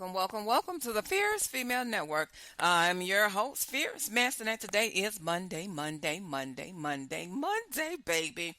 welcome to the Fierce Female Network. I'm your host, Fierce Master, and today is Monday, baby.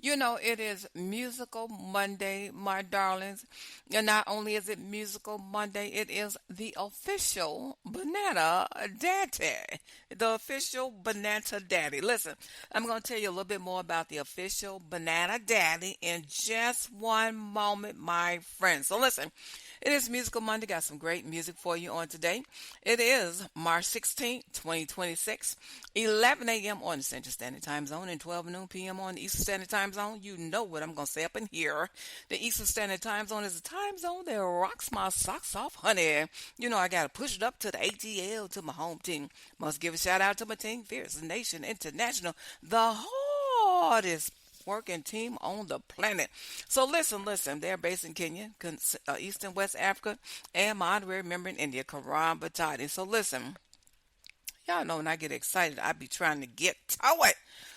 You know, it is Musical Monday, my darlings. And not only is it Musical Monday, it is the official Banana Daddy. The official Banana Daddy. Listen, I'm going to tell you a little bit more about the official Banana Daddy in just one moment, my friends. So listen. It is Musical Monday. Got some great music for you on today. It is March 16th, 2026, 11 a.m. on the Central Standard Time Zone and 12 noon p.m. on the Eastern Standard Time Zone. You know what I'm going to say up in here. The Eastern Standard Time Zone is a time zone that rocks my socks off, honey. You know, I got to push it up to the ATL, to my home team. Must give a shout out to my team, Fierce Nation International, the hardest working team on the planet. So listen, they're based in Kenya, East and West Africa, and my honorary member in India, Karan Batati. So listen, y'all know when I get excited, I be trying to get to it.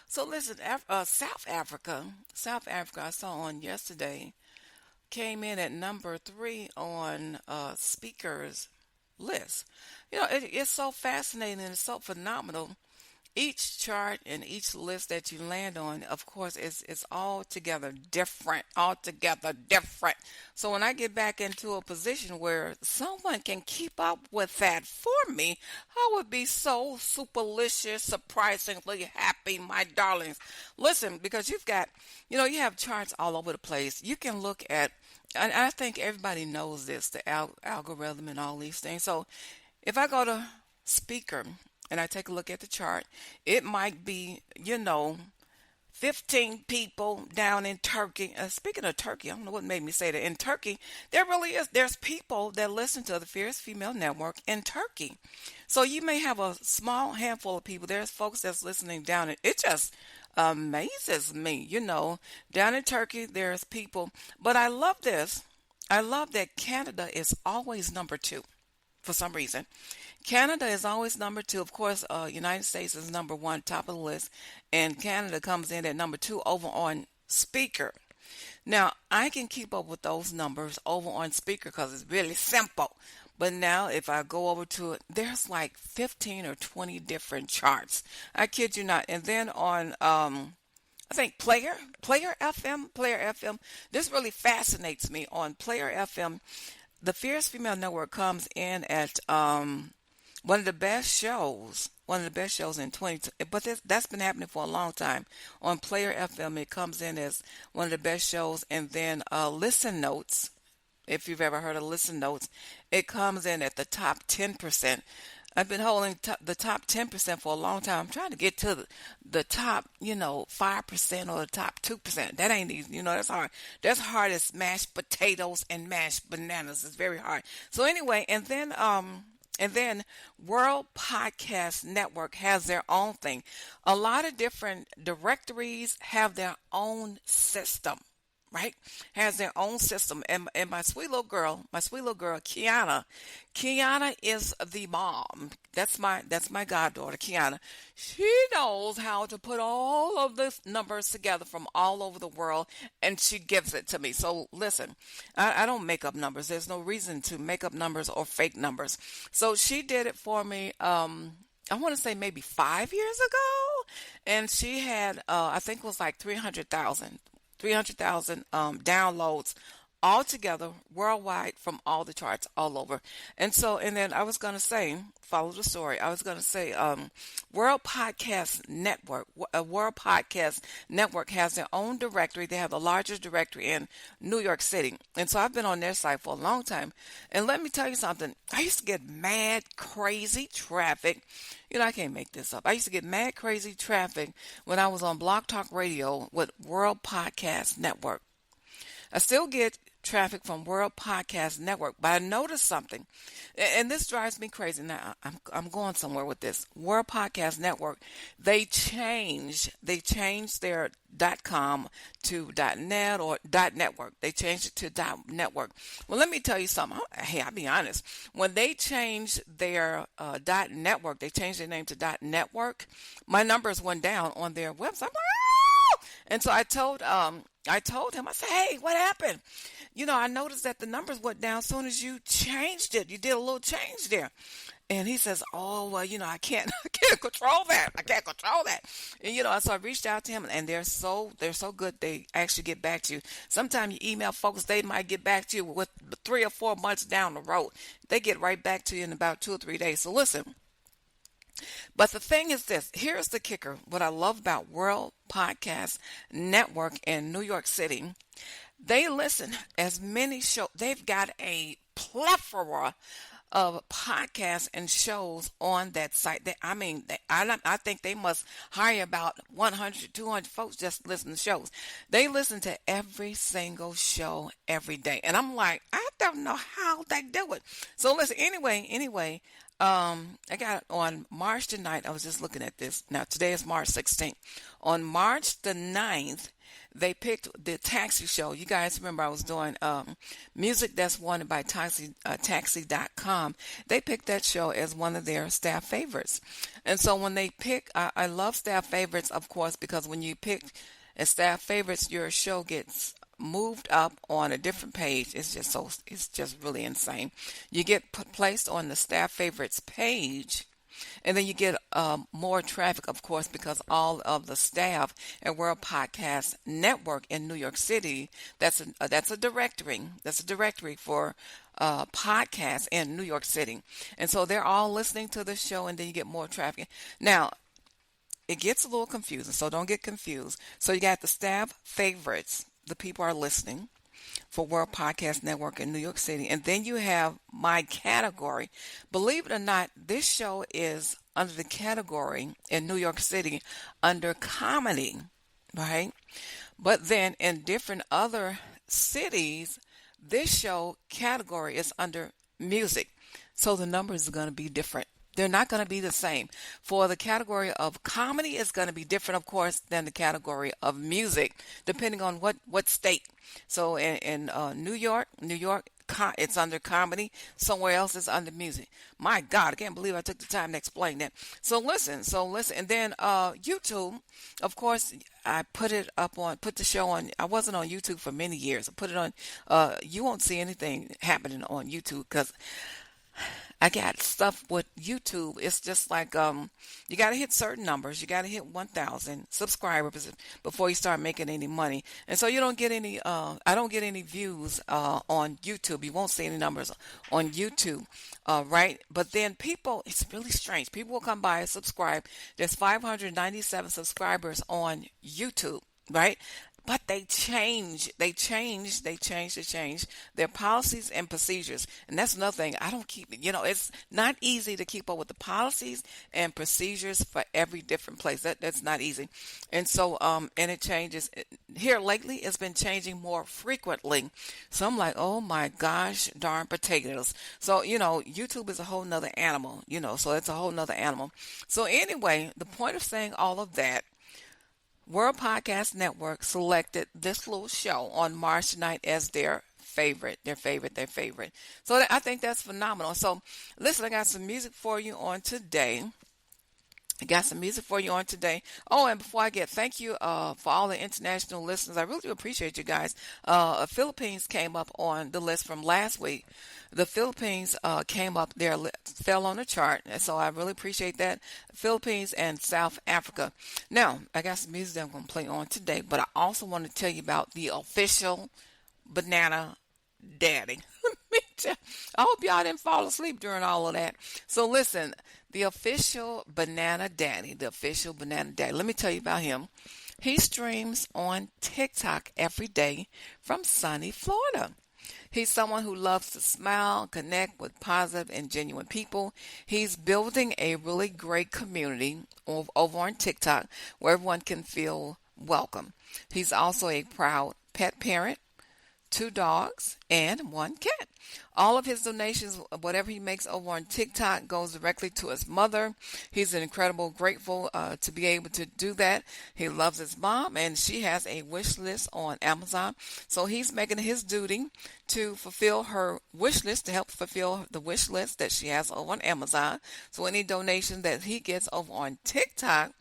So listen, South Africa, I saw on yesterday, came in at number 3 on speakers list. You know, it's so fascinating and it's so phenomenal. Each chart and each list that you land on, of course, is altogether different, So when I get back into a position where someone can keep up with that for me, I would be so superlicious, surprisingly happy, my darlings. Listen, because you have charts all over the place. You can look at, and I think everybody knows this, the algorithm and all these things. So if I go to speaker, and I take a look at the chart, it might be, 15 people down in Turkey. Speaking of Turkey, I don't know what made me say that. In Turkey, there's people that listen to the Fierce Female Network in Turkey. So you may have a small handful of people. There's folks that's listening down. It just amazes me, Down in Turkey, there's people. But I love this. I love that Canada is always number 2 for some reason. Canada is always number 2. Of course, United States is number 1, top of the list, and Canada comes in at number 2 over on speaker. Now, I can keep up with those numbers over on speaker because it's really simple. But now, if I go over to it, there's like 15 or 20 different charts. I kid you not. And then on, I think Player FM. This really fascinates me. On Player FM, the Fierce Female Network comes in at one of the best shows in 20, but that's been happening for a long time. On Player FM, it comes in as one of the best shows, and then Listen Notes, if you've ever heard of Listen Notes, it comes in at the top 10%. I've been holding the top 10% for a long time. I'm trying to get to the top, 5% or the top 2%. That ain't easy. That's hard. That's hard as mashed potatoes and mashed bananas. It's very hard. So anyway, and then World Podcast Network has their own thing. A lot of different directories have their own system, right? Has their own system. And my sweet little girl, Kiana is the mom. That's my goddaughter, Kiana. She knows how to put all of the numbers together from all over the world, and she gives it to me. So listen, I don't make up numbers. There's no reason to make up numbers or fake numbers. So she did it for me, I want to say maybe 5 years ago, and she had, I think it was like 300,000 downloads altogether worldwide from all the charts all over. And then I was going to say, follow the story. I was going to say, World Podcast Network has their own directory. They have the largest directory in New York City. And so I've been on their site for a long time. And let me tell you something. I used to get mad, crazy traffic. I can't make this up. I used to get mad, crazy traffic when I was on Blog Talk Radio with World Podcast Network. I still get traffic from World Podcast Network, but I noticed something, and this drives me crazy. Now I'm going somewhere with this. World Podcast Network, they changed their .com to .net or .network. They changed it to .network. Well, let me tell you something. Hey, I'll be honest. When they changed their .network, they changed their name to .network. My numbers went down on their website. And so I told I told him, I said, hey, what happened? I noticed that the numbers went down as soon as you changed it. You did a little change there. And he says, oh, well, I can't, I can't control that. I can't control that. And, so I reached out to him, and they're so good. They actually get back to you. Sometimes you email folks, they might get back to you with 3 or 4 months down the road. They get right back to you in about 2 or 3 days. So listen, but the thing is this, here's the kicker. What I love about World Podcast Network in New York City, they listen as many shows. They've got a plethora of podcasts and shows on that site. I think they must hire about 100, 200 folks just to listen to shows. They listen to every single show every day. And I'm like, I don't know how they do it. So listen, anyway, I got on March the 9th. I was just looking at this. Now, today is March 16th. On March the 9th, they picked the Taxi Show. You guys remember I was doing music that's wanted by Taxi.com. They picked that show as one of their staff favorites. And so when they pick, I love staff favorites, of course, because when you pick as staff favorites, your show gets moved up on a different page. It's just really insane. You get placed on the staff favorites page, and then you get more traffic, of course, because all of the staff at World Podcast Network in New York City, that's a directory. That's a directory for podcasts in New York City. And so they're all listening to the show, and then you get more traffic. Now, it gets a little confusing, so don't get confused. So you got the staff favorites. The people are listening for World Podcast Network in New York City. And then you have my category. Believe it or not, this show is under the category in New York City under comedy, right? But then in different other cities, this show category is under music. So the numbers are going to be different. They're not going to be the same. For the category of comedy, it's going to be different, of course, than the category of music, depending on what state. So in New York, it's under comedy. Somewhere else it's under music. My God, I can't believe I took the time to explain that. So listen. And then YouTube, of course, I put the show on. I wasn't on YouTube for many years. I put it on. You won't see anything happening on YouTube because I got stuff with YouTube. It's just like you got to hit certain numbers. You got to hit 1,000 subscribers before you start making any money. And so you don't get any. I don't get any views on YouTube. You won't see any numbers on YouTube, right? But then people, it's really strange. People will come by and subscribe. There's 597 subscribers on YouTube, right? But they change their policies and procedures. And that's another thing. I don't keep, it's not easy to keep up with the policies and procedures for every different place. That's not easy. And so, and it changes. Here lately, it's been changing more frequently. So I'm like, oh my gosh, darn potatoes. So, YouTube is a whole nother animal, so it's a whole nother animal. So anyway, the point of saying all of that, World Podcast Network selected this little show on March 9th as their favorite. So I think that's phenomenal. So listen, I got some music for you on today. Oh, and before I thank you for all the international listeners. I really do appreciate you guys. Philippines came up on the list from last week. The Philippines came up there, fell on the chart, and so I really appreciate that. Philippines and South Africa. Now, I got some music that I'm going to play on today, but I also want to tell you about the official Banana Daddy. I hope y'all didn't fall asleep during all of that. So listen, the official Banana Daddy. Let me tell you about him. He streams on TikTok every day from sunny Florida. He's someone who loves to smile, connect with positive and genuine people. He's building a really great community over on TikTok where everyone can feel welcome. He's also a proud pet parent, 2 dogs, and 1 cat. All of his donations, whatever he makes over on TikTok, goes directly to his mother. He's grateful to be able to do that. He loves his mom, and she has a wish list on Amazon. So he's making his duty to fulfill her wish list, to help fulfill the wish list that she has over on Amazon. So any donation that he gets over on TikTok,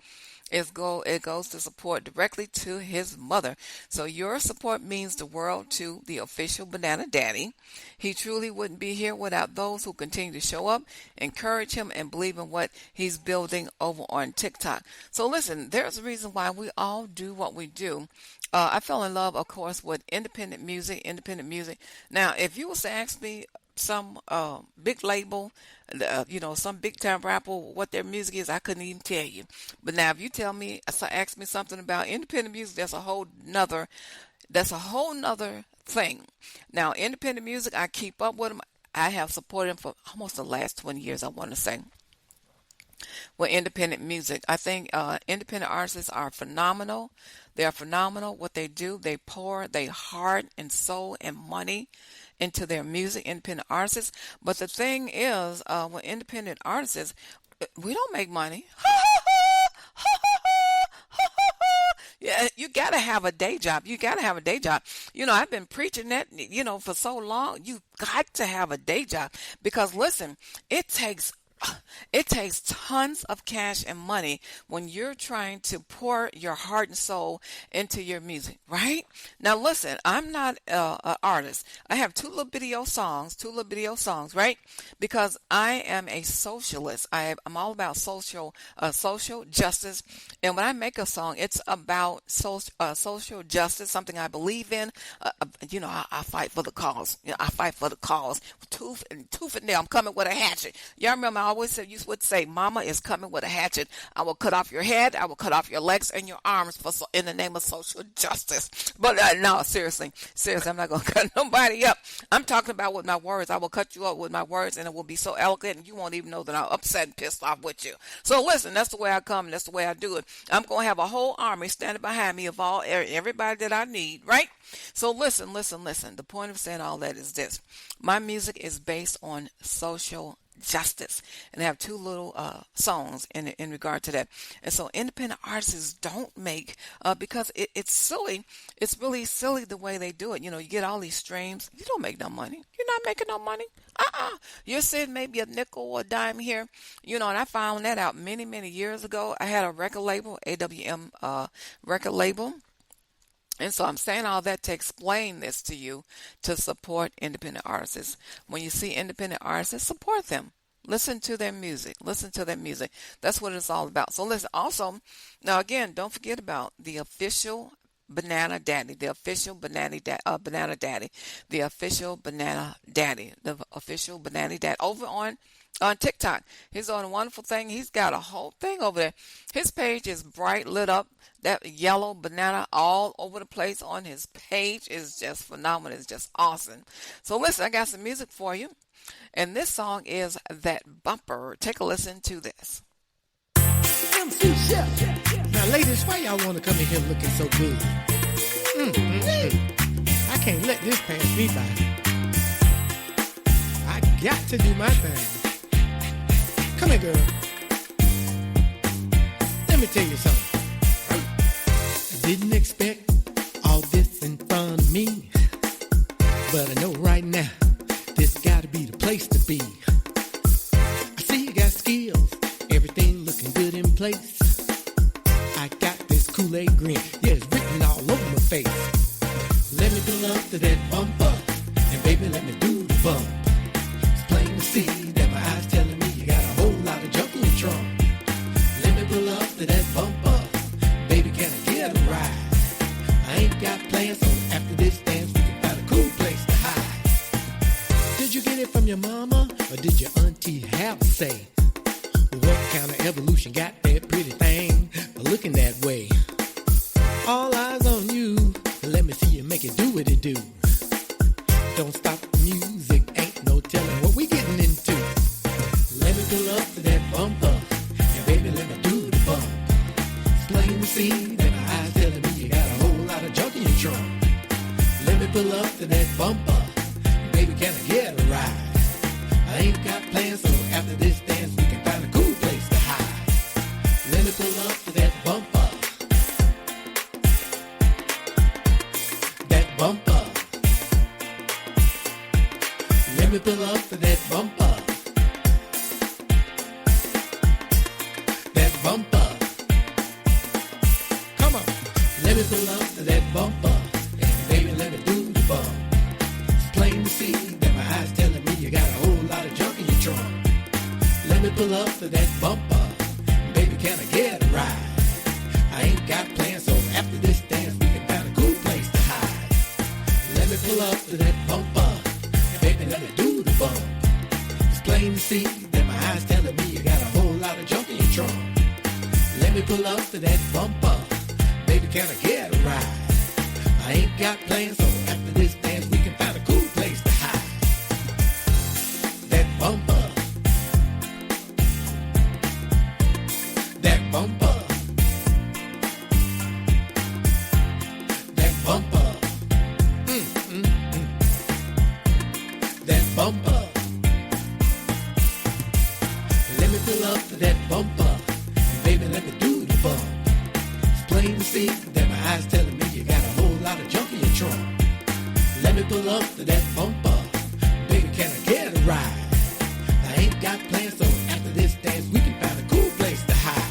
It goes to support directly to his mother. So your support means the world to the official Banana Daddy. He truly wouldn't be here without those who continue to show up, encourage him, and believe in what he's building over on TikTok. So listen, there's a reason why we all do what we do. I fell in love, of course, with independent music. Independent music. Now, if you was to ask me some big label, some big time rapper, what their music is, I couldn't even tell you. But now, if you tell me, so ask me something about independent music, that's a whole nother thing. Now, independent music, I keep up with them. I have supported them for almost the last 20 years, I want to say. With independent music, I think independent artists are phenomenal. They are phenomenal. What they do, they pour their heart and soul and money into their music, independent artists. But the thing is, with independent artists, we don't make money. Yeah, you got to have a day job. You got to have a day job. I've been preaching that, for so long. You got to have a day job because listen, it takes tons of cash and money when you're trying to pour your heart and soul into your music, right? Now, listen, I'm not an artist. I have two little video songs, right? Because I am a socialist. I'm all about social justice. And when I make a song, it's about social justice, something I believe in. I fight for the cause. I fight for the cause. Tooth and nail. I'm coming with a hatchet. Y'all remember I always said, you would say, Mama is coming with a hatchet. I will cut off your head. I will cut off your legs and your arms in the name of social justice. But no, seriously, I'm not going to cut nobody up. I'm talking about with my words. I will cut you up with my words, and it will be so eloquent, and you won't even know that I'm upset and pissed off with you. So listen, that's the way I come, and that's the way I do it. I'm going to have a whole army standing behind me of everybody that I need, right? So listen. The point of saying all that is this. My music is based on social justice, and I have two little songs in regard to that. And so independent artists don't make because it's silly. It's really silly the way they do it. You get all these streams. You don't make no money. You're not making no money. You're sitting maybe a nickel or a dime here. And I found that out many, many years ago. I had a record label, AWM record label. And so I'm saying all that to explain this to you, to support independent artists. When you see independent artists, support them. Listen to their music. That's what it's all about. So listen, also, now again, don't forget about the official Banana Daddy, the official Banana Daddy, the official Banana Daddy over on TikTok. He's on a wonderful thing. He's got a whole thing over there. His page is bright, lit up. That yellow banana all over the place on his page is just phenomenal. It's just awesome. So listen, I got some music for you. And this song is That Bumper. Take a listen to this. MC Chef. Now, ladies, why y'all want to come in here looking so good? I can't let this pass me by. I got to do my thing. Come here, girl. Let me tell you something. I didn't expect all this in front of me, but I know right now this gotta be the place to be. I see you got skills, everything looking good in place. I got this Kool-Aid grin, yeah, it's written all over my face. Let me pull up to that bumper, and baby, let me do the bump. It's plain to see that my eyes telling me you got a whole lot of junk in your trunk. Let me pull up to that bumper, baby, can I get a ride? I ain't got plans, so after this dance, we can find a cool place to hide. Did you get it from your mama, or did your auntie have a say? What kind of evolution got that pretty thing looking that way? All eyes on you, let me see you make it do what it do. Don't stop the music, ain't no telling what we getting into. Let me pull up to that bumper, and baby, let me do the bump. It's plain to see that my eyes telling me you got a whole lot of junk in your trunk. Let me pull up to that bumper, and baby, can I get a ride? I ain't got plans, so after this dance, we can find a cool place to hide. Let me pull up to that bumper. That bumper. Let me pull up to that bumper. That bumper. me pull up to that bumper, and baby, let me do the bump. It's plain to see that my eyes telling me you got a whole lot of junk in your trunk. Let me pull up to that bumper, baby, can I get a ride? I ain't got plans, so after this dance, we can find a cool place to hide. Let me pull up to that bumper, and baby, let me do the bump. It's plain to see that my eyes telling me you got a whole lot of junk in your trunk. Let me pull up to that bumper, baby, can I get a ride? I ain't got plans, so after this dance, we can find a cool place to hide. That bumper, that bumper, that bumper, that bumper. Let me pull up to that bumper, baby, let me do the bump. It's plain to see that my eyes telling me you got a whole lot of junk in your trunk. Let me pull up to that bumper, baby, can I get a ride? I ain't got plans, so after this dance, we can find a cool place to hide.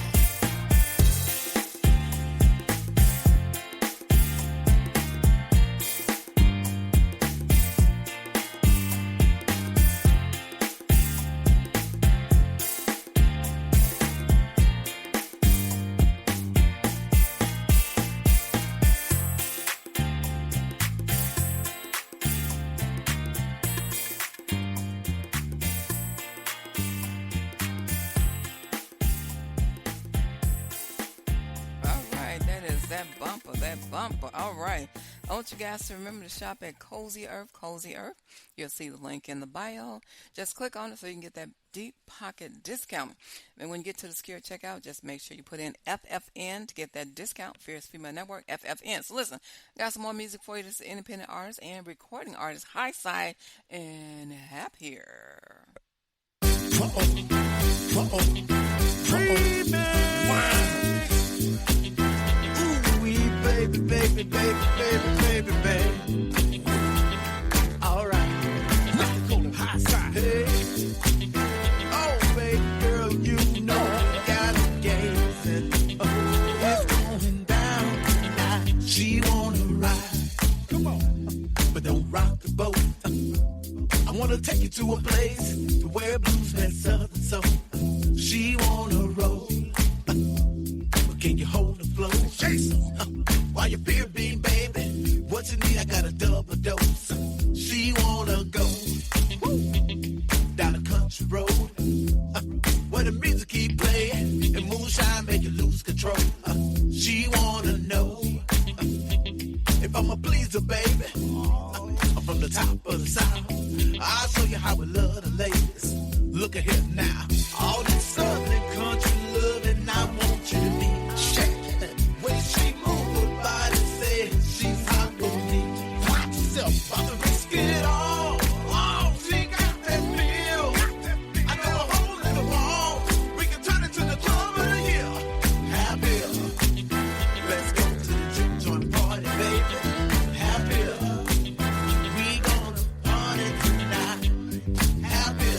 All right, that is that bumper, that bumper. All right. I want you guys to remember to shop at Cozy Earth, Cozy Earth. You'll see the link in the bio. Just click on it so you can get that deep pocket discount. And when you get to the secure checkout, just make sure you put in FFN to get that discount. Fierce Female Network, FFN. So listen, I got some more music for you. This is independent artist and recording artist, High Side and Happier. Baby, baby, baby, baby, baby, baby. All right, let's call him High Side. Hey. Oh, baby girl, you know you got a gaze and it's going down tonight. She wanna ride, come on, but don't rock the boat. I wanna take you to a place where blues met southern soul. She wanna roll, but can you hold the flow? Chase while you beer bean, baby, what you need, I got a double dose. She wanna go down a country road where the music keep playing and moonshine make you lose control. She wanna know if I'm a pleaser, baby. I'm from the top of the south. I'll show you how we love the ladies. Look at here now, all this southern country loving, I want you to be shaking. When she move her body, say she's hot for me. Watch yourself, about to risk it all. Oh, she got that feel. I know a hole in the wall. We can turn it to the club of the year. Happy, let's go to the juke joint party, baby. Happy, we gonna party tonight. Happy,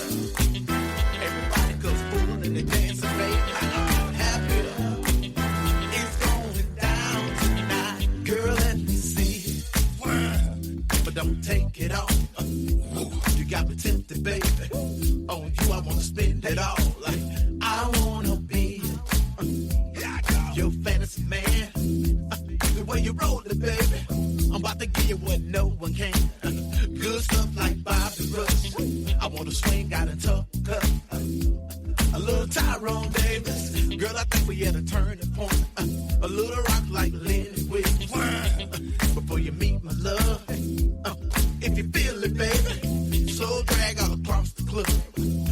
everybody goes full and they dancing, baby. Happy, it's going down tonight. Girl, let me see. But don't take it off. You got me tempted, baby. On you, I wanna spend it all. Like, I wanna be your fantasy man. The way you roll it, baby. I'm about to give you what no one can. Good stuff like Bobby Rush. I wanna swing out and tuck up. A little Tyrone Davis. Girl, I think we at a turning point. A little rock like Lenny Williams. Before you meet my love. If you feel it, baby. Slow drag all across the club.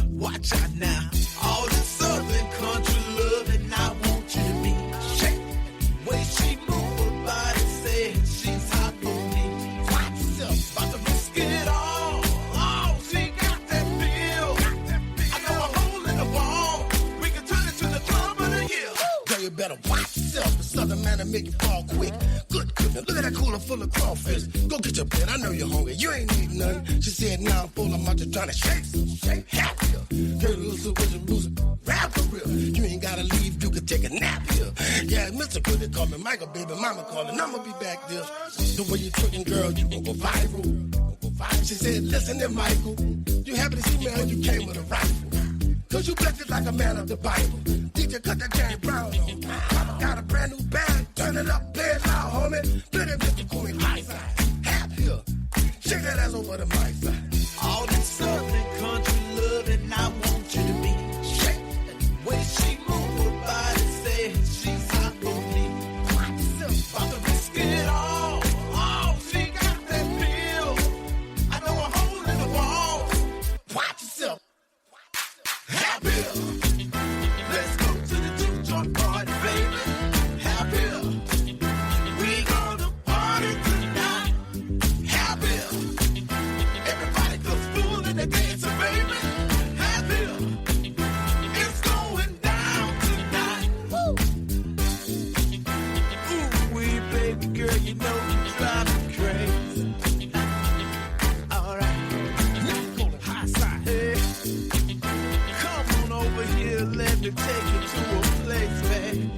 Watch out now. All this southern country love, and I want you to be shake. Way she move her body, say she's hot for me. Watch yourself, about to risk it all. Oh, she got that feel. I know a hole in the wall. We can turn it to the club of the year. Tell your better watch yourself. The southern man will make you fall quick. Good goodness, look at that cooler full of crawfish. Go get your plate, I know you're hungry. You ain't eating nothing. She said, now I'm full, I'm out there trying to shake some, shake happier. Girl, loosen with your loose, rap for real. You ain't gotta leave, you can take a nap here. Yeah, Mr. Good, they call me Michael, baby, mama calling, I'ma be back there. The way you tricking, girl, you gon' go viral. She said, listen there, Michael, you happy to see me or you came with a rifle? Cause you blessed it like a man of the Bible. DJ cut that James Brown on. Papa got a brand new bag, turn it up, play it loud, homie. Play that Mr. Cool high side, happier. Shake that ass over the my side. All this southern country loving, I want you to be. Shake. When she move her body, say she's hot for me. About to risk it all. Oh, she got that feel. I know a hole in the wall. Watch yourself. Happier. Let's go to the juke joint party, baby. Happier. We gonna party tonight. Happier. Everybody goes full in the dancing, baby. Happier. It's going down tonight. Woo. Ooh, wee, baby girl, you know you drive me crazy. All right. Let's go to high side. Hey. Come on over here, let me take you to a place, babe.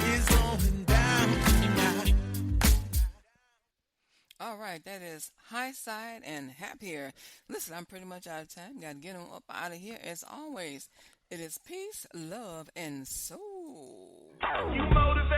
It's going down tonight. All right, that is High Side and Happier. Listen, I'm pretty much out of time. Got to get them up out of here. As always, it is peace, love, and soul. You motivate